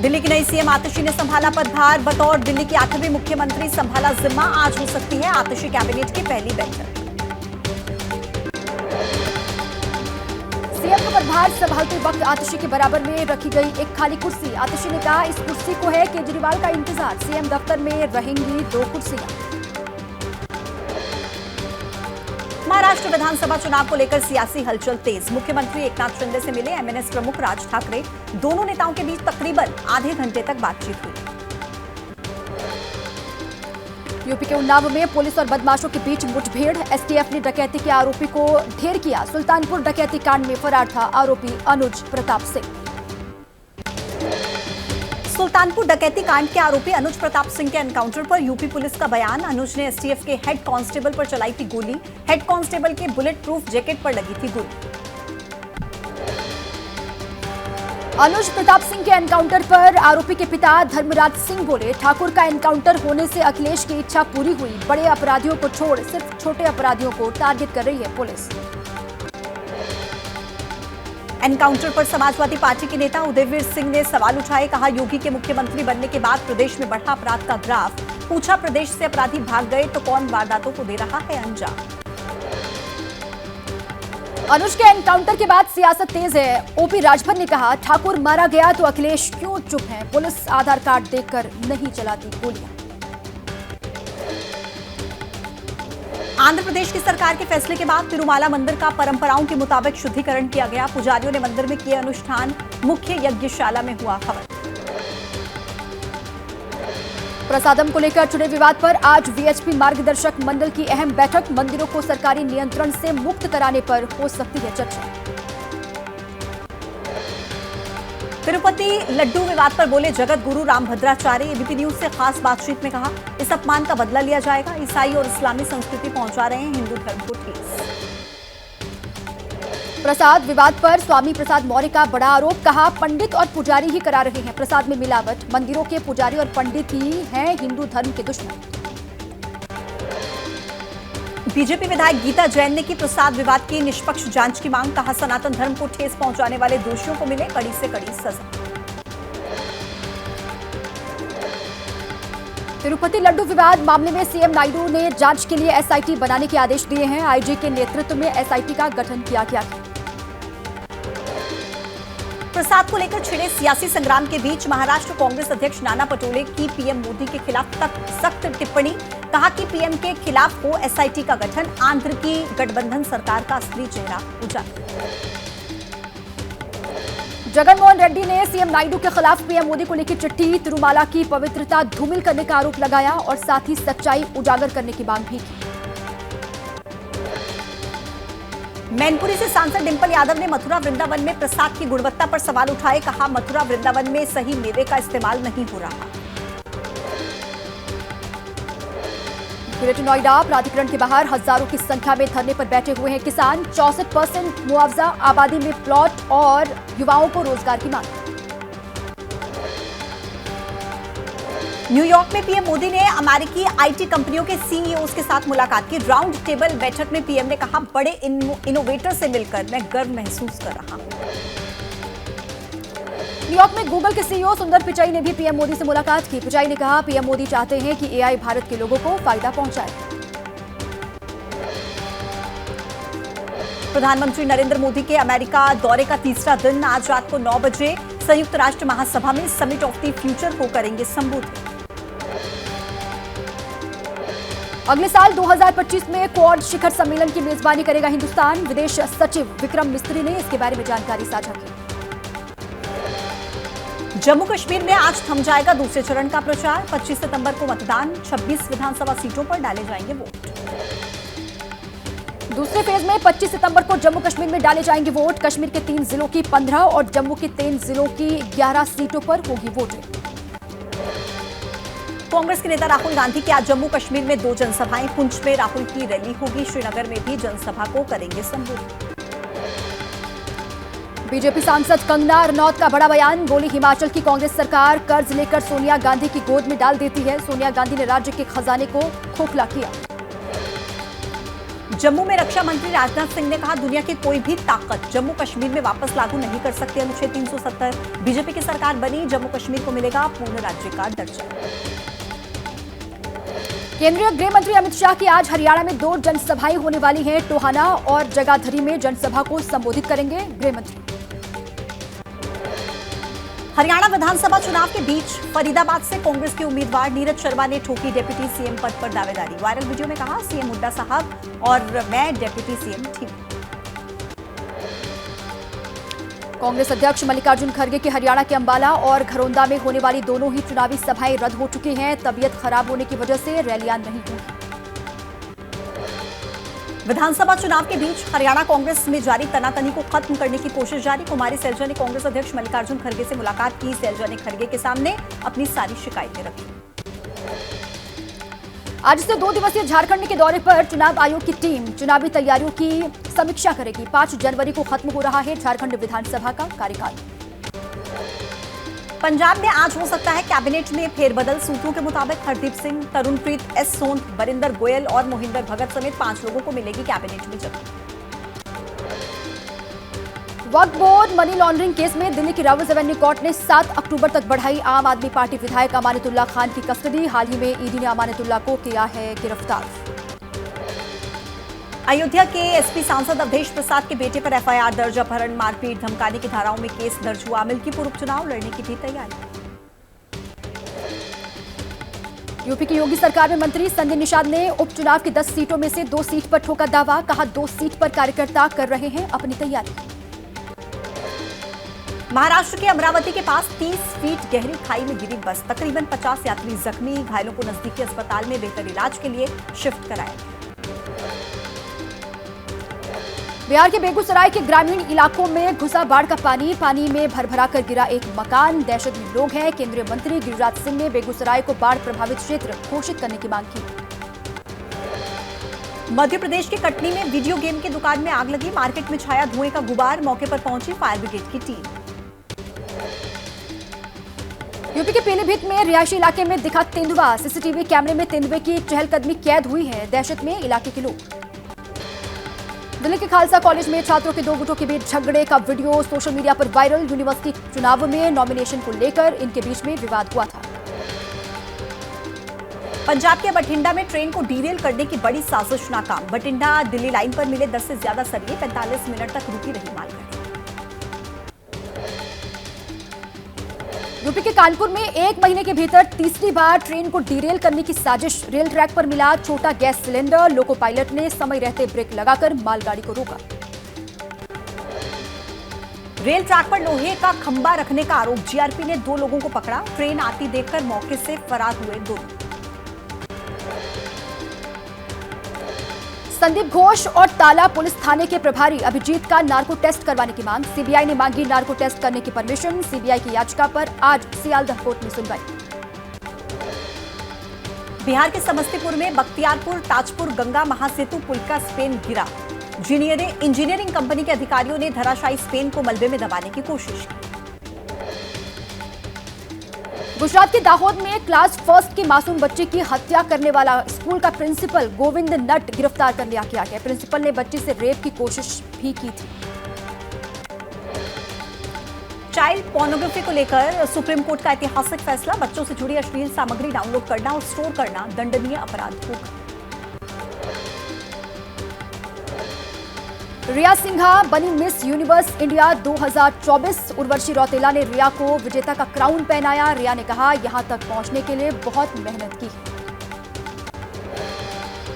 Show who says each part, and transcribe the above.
Speaker 1: दिल्ली की नई सीएम आतिशी ने संभाला पदभार। बतौर दिल्ली की 8वीं मुख्यमंत्री संभाला जिम्मा। आज हो सकती है आतिशी कैबिनेट की पहली बैठक।
Speaker 2: सीएम का पदभार संभालते वक्त आतिशी के बराबर में रखी गई एक खाली कुर्सी। आतिशी ने कहा, इस कुर्सी को है केजरीवाल का इंतजार। सीएम दफ्तर में रहेंगी 2 कुर्सियां।
Speaker 1: महाराष्ट्र विधानसभा चुनाव को लेकर सियासी हलचल तेज। मुख्यमंत्री एकनाथ शिंदे से मिले एमएनएस प्रमुख राज ठाकरे। दोनों नेताओं के बीच तकरीबन आधे घंटे तक बातचीत हुई।
Speaker 2: यूपी के उन्नाव में पुलिस और बदमाशों के बीच मुठभेड़। एसटीएफ ने डकैती के आरोपी को ढेर किया। सुल्तानपुर डकैती कांड में फरार था आरोपी अनुज प्रताप सिंह।
Speaker 1: सुल्तानपुर डकैती कांड के आरोपी अनुज प्रताप सिंह के एनकाउंटर पर यूपी पुलिस का बयान। अनुज ने एसटीएफ के हेड कांस्टेबल पर चलाई थी गोली। हेड कांस्टेबल के बुलेट प्रूफ जैकेट पर लगी थी गोली।
Speaker 2: अनुज प्रताप सिंह के एनकाउंटर पर आरोपी के पिता धर्मराज सिंह बोले, ठाकुर का एनकाउंटर होने से अखिलेश की इच्छा पूरी हुई। बड़े अपराधियों को छोड़ सिर्फ छोटे अपराधियों को टारगेट कर रही है पुलिस।
Speaker 1: एनकाउंटर पर समाजवादी पार्टी के नेता उदयवीर सिंह ने सवाल उठाए। कहा, योगी के मुख्यमंत्री बनने के बाद प्रदेश में बढ़ा अपराध का ग्राफ। पूछा, प्रदेश से अपराधी भाग गए तो कौन वारदातों को दे रहा है अंजाम।
Speaker 2: अनुज के एनकाउंटर के बाद सियासत तेज है। ओपी राजभर ने कहा, ठाकुर मारा गया तो अखिलेश क्यों चुप हैं? पुलिस आधार कार्ड देखकर नहीं चलाती गोलियां।
Speaker 1: आंध्र प्रदेश की सरकार के फैसले के बाद तिरुमाला मंदिर का परंपराओं के मुताबिक शुद्धिकरण किया गया। पुजारियों ने मंदिर में किए अनुष्ठान। मुख्य यज्ञशाला में हुआ हवन।
Speaker 2: प्रसादम को लेकर छिड़े विवाद पर आज वीएचपी मार्गदर्शक मंडल की अहम बैठक। मंदिरों को सरकारी नियंत्रण से मुक्त कराने पर हो सकती है चर्चा।
Speaker 1: तिरुपति लड्डू विवाद पर बोले जगत गुरु रामभद्राचार्य। एबीपी न्यूज से खास बातचीत में कहा, इस अपमान का बदला लिया जाएगा। ईसाई और इस्लामी संस्कृति पहुंचा रहे हैं हिंदू धर्म को ठेस।
Speaker 2: प्रसाद विवाद पर स्वामी प्रसाद मौर्य का बड़ा आरोप। कहा, पंडित और पुजारी ही करा रहे हैं प्रसाद में मिलावट। मंदिरों के पुजारी और पंडित ही हैं हिंदू धर्म के दुश्मन।
Speaker 1: बीजेपी विधायक गीता जैन ने की प्रसाद विवाद की निष्पक्ष जांच की मांग। कहा, सनातन धर्म को ठेस पहुंचाने वाले दोषियों को मिले कड़ी से कड़ी सजा।
Speaker 2: तिरुपति लड्डू विवाद मामले में सीएम नायडू ने जांच के लिए एसआईटी बनाने के आदेश दिए हैं। आईजी के नेतृत्व में एसआईटी का गठन किया गया है।
Speaker 1: प्रसाद को लेकर छिड़े सियासी संग्राम के बीच महाराष्ट्र कांग्रेस अध्यक्ष नाना पटोले की पीएम मोदी के खिलाफ सख्त टिप्पणी। कहा कि पीएम के खिलाफ हो एसआईटी का गठन। आंध्र की गठबंधन सरकार का असली चेहरा उजागर।
Speaker 2: जगनमोहन रेड्डी ने सीएम नायडू के खिलाफ पीएम मोदी को लिखी चिट्ठी। तिरुमाला की पवित्रता धूमिल करने का आरोप लगाया और साथ ही सच्चाई उजागर करने की मांग भी की।
Speaker 1: मैनपुरी से सांसद डिंपल यादव ने मथुरा वृंदावन में प्रसाद की गुणवत्ता पर सवाल उठाए। कहा, मथुरा वृंदावन में सही मेवे का इस्तेमाल नहीं हो रहा।
Speaker 2: ग्रेटर नोएडा प्राधिकरण के बाहर हजारों की संख्या में धरने पर बैठे हुए हैं किसान। 64% मुआवजा, आबादी में प्लॉट और युवाओं को रोजगार की मांग।
Speaker 1: न्यूयॉर्क में पीएम मोदी ने अमेरिकी आईटी कंपनियों के सीईओज के साथ मुलाकात की। राउंड टेबल बैठक में पीएम ने कहा, बड़े इनोवेटर से मिलकर मैं गर्व महसूस कर रहा हूं।
Speaker 2: न्यूयॉर्क में गूगल के सीईओ सुंदर पिचाई ने भी पीएम मोदी से मुलाकात की। पिचाई ने कहा, पीएम मोदी चाहते हैं कि एआई भारत के लोगों को फायदा पहुंचाए।
Speaker 1: प्रधानमंत्री नरेंद्र मोदी के अमेरिका दौरे का तीसरा दिन। आज रात को 9 बजे संयुक्त राष्ट्र महासभा में समिट ऑफ द फ्यूचर को करेंगे संबोधित।
Speaker 2: अगले साल 2025 में क्वाड शिखर सम्मेलन की मेजबानी करेगा हिंदुस्तान। विदेश सचिव विक्रम मिस्त्री ने इसके बारे में जानकारी साझा की।
Speaker 1: जम्मू कश्मीर में आज थम जाएगा दूसरे चरण का प्रचार। 25 सितंबर को मतदान। 26 विधानसभा सीटों पर डाले जाएंगे वोट।
Speaker 2: दूसरे फेज में 25 सितंबर को जम्मू कश्मीर में डाले जाएंगे वोट। कश्मीर के 3 जिलों की 15 और जम्मू के 3 जिलों की 11 सीटों पर होगी वोटिंग।
Speaker 1: कांग्रेस के नेता राहुल गांधी की आज जम्मू कश्मीर में 2 जनसभाएं। पुंछ में राहुल की रैली होगी। श्रीनगर में भी जनसभा को करेंगे संबोधित।
Speaker 2: बीजेपी सांसद कंगना रनौत का बड़ा बयान। बोली, हिमाचल की कांग्रेस सरकार कर्ज लेकर सोनिया गांधी की गोद में डाल देती है। सोनिया गांधी ने राज्य के खजाने को खोखला किया।
Speaker 1: जम्मू में रक्षा मंत्री राजनाथ सिंह ने कहा, दुनिया की कोई भी ताकत जम्मू कश्मीर में वापस लागू नहीं कर सकती अनुच्छेद 370। बीजेपी की सरकार बनी, जम्मू कश्मीर को मिलेगा पूर्ण राज्य का दर्जा।
Speaker 2: केंद्रीय गृह मंत्री अमित शाह की आज हरियाणा में 2 जनसभाएं होने वाली हैं। टोहाना और जगाधरी में जनसभा को संबोधित करेंगे गृह मंत्री।
Speaker 1: हरियाणा विधानसभा चुनाव के बीच फरीदाबाद से कांग्रेस के उम्मीदवार नीरज शर्मा ने ठोकी डिप्टी सीएम पद पर दावेदारी। वायरल वीडियो में कहा, सीएम हुड्डा साहब और मैं डिप्टी सीएम ठीक।
Speaker 2: कांग्रेस अध्यक्ष मल्लिकार्जुन खड़गे के हरियाणा के अंबाला और घरौंदा में होने वाली दोनों ही चुनावी सभाएं रद्द हो चुकी हैं। तबीयत खराब होने की वजह से रैलियां नहीं हुई।
Speaker 1: विधानसभा चुनाव के बीच हरियाणा कांग्रेस में जारी तनातनी को खत्म करने की कोशिश जारी। कुमारी सैलजा ने कांग्रेस अध्यक्ष मल्लिकार्जुन खड़गे से मुलाकात की। सैलजा ने खड़गे के सामने अपनी सारी शिकायतें रखी।
Speaker 2: आज से 2 दिवसीय झारखंड के दौरे पर चुनाव आयोग की टीम चुनावी तैयारियों की समीक्षा करेगी। 5 जनवरी को खत्म हो रहा है झारखंड विधानसभा का कार्यकाल।
Speaker 1: पंजाब में आज हो सकता है कैबिनेट में फेरबदल। सूत्रों के मुताबिक हरदीप सिंह, तरुणप्रीत एस सोन, बरिंदर गोयल और मोहिंदर भगत समेत 5 लोगों को मिलेगी कैबिनेट में जगह।
Speaker 2: वक्फ बोर्ड मनी लॉन्ड्रिंग केस में दिल्ली की रावल्स एवेन्यू कोर्ट ने 7 अक्टूबर तक बढ़ाई आम आदमी पार्टी विधायक अमानतुल्लाह खान की कस्टडी। हाल ही में ईडी ने अमानतुल्लाह को किया है गिरफ्तार।
Speaker 1: अयोध्या के एसपी सांसद अवधेश प्रसाद के बेटे पर एफआईआर दर्ज। अपहरण, मारपीट, धमकाने की धाराओं में केस दर्ज हुआ। मिल्कीपुर उपचुनाव लड़ने की भी तैयारी।
Speaker 2: यूपी की योगी सरकार में मंत्री संजय निषाद ने उपचुनाव की 10 सीटों में से 2 सीट पर ठोका दावा। कहा, 2 सीट पर कार्यकर्ता कर रहे हैं अपनी तैयारी।
Speaker 1: महाराष्ट्र के अमरावती के पास 30 फीट गहरी खाई में गिरी बस। तकरीबन 50 यात्री जख्मी। घायलों को नजदीकी अस्पताल में बेहतर इलाज के लिए शिफ्ट कराया।
Speaker 2: बिहार के बेगूसराय के ग्रामीण इलाकों में घुसा बाढ़ का पानी। पानी में भरभरा कर गिरा एक मकान। दहशत में लोग हैं। केंद्रीय मंत्री गिरिराज सिंह ने बेगूसराय को बाढ़ प्रभावित क्षेत्र घोषित करने की मांग की।
Speaker 1: मध्य प्रदेश के कटनी में वीडियो गेम की दुकान में आग लगी। मार्केट में छाया धुएं का गुबार। मौके पर पहुंची फायर ब्रिगेड की टीम।
Speaker 2: यूपी के पीलीभीत में रिहायशी इलाके में दिखा तेंदुआ। सीसीटीवी कैमरे में तेंदुए की चहलकदमी कैद हुई है। दहशत में इलाके के लोग। दिल्ली के खालसा कॉलेज में छात्रों के 2 गुटों के बीच झगड़े का वीडियो सोशल मीडिया पर वायरल। यूनिवर्सिटी चुनाव में नॉमिनेशन को लेकर इनके बीच में विवाद हुआ था।
Speaker 1: पंजाब के बठिंडा में ट्रेन को डीरेल करने की बड़ी साजिश नाकाम। बठिंडा दिल्ली लाइन पर मिले 10 से ज्यादा सरिये। 45 मिनट तक रुकी रही मालगाड़ी।
Speaker 2: यूपी के कानपुर में 1 महीने के भीतर तीसरी बार ट्रेन को डीरेल करने की साजिश। रेल ट्रैक पर मिला छोटा गैस सिलेंडर। लोको पायलट ने समय रहते ब्रेक लगाकर मालगाड़ी को रोका।
Speaker 1: रेल ट्रैक पर लोहे का खंबा रखने का आरोप। जीआरपी ने 2 लोगों को पकड़ा। ट्रेन आती देखकर मौके से फरार हुए दोनों।
Speaker 2: संदीप घोष और ताला पुलिस थाने के प्रभारी अभिजीत का नार्को टेस्ट करवाने की मांग। सीबीआई ने मांगी नार्को टेस्ट करने की परमिशन। सीबीआई की याचिका पर आज सियालदह कोर्ट में सुनवाई।
Speaker 1: बिहार के समस्तीपुर में बख्तियारपुर ताजपुर गंगा महासेतु पुल का स्पेन गिरा। इंजीनियरिंग कंपनी के अधिकारियों ने धराशायी स्पेन को मलबे में दबाने की कोशिश की।
Speaker 2: गुजरात के दाहोद में क्लास फर्स्ट की मासूम बच्ची की हत्या करने वाला स्कूल का प्रिंसिपल गोविंद नट गिरफ्तार कर लिया गया है। प्रिंसिपल ने बच्ची से रेप की कोशिश भी की थी।
Speaker 1: चाइल्ड पोर्नोग्राफी को लेकर सुप्रीम कोर्ट का ऐतिहासिक फैसला। बच्चों से जुड़ी अश्लील सामग्री डाउनलोड करना और स्टोर करना दंडनीय अपराध होगा।
Speaker 2: रिया सिंघा बनी miss universe India 2024। Urvashi Rautela ने रिया को विजेता का क्राउन पहनाया। रिया ने कहा, यहां तक पहुंचने के लिए बहुत मेहनत की।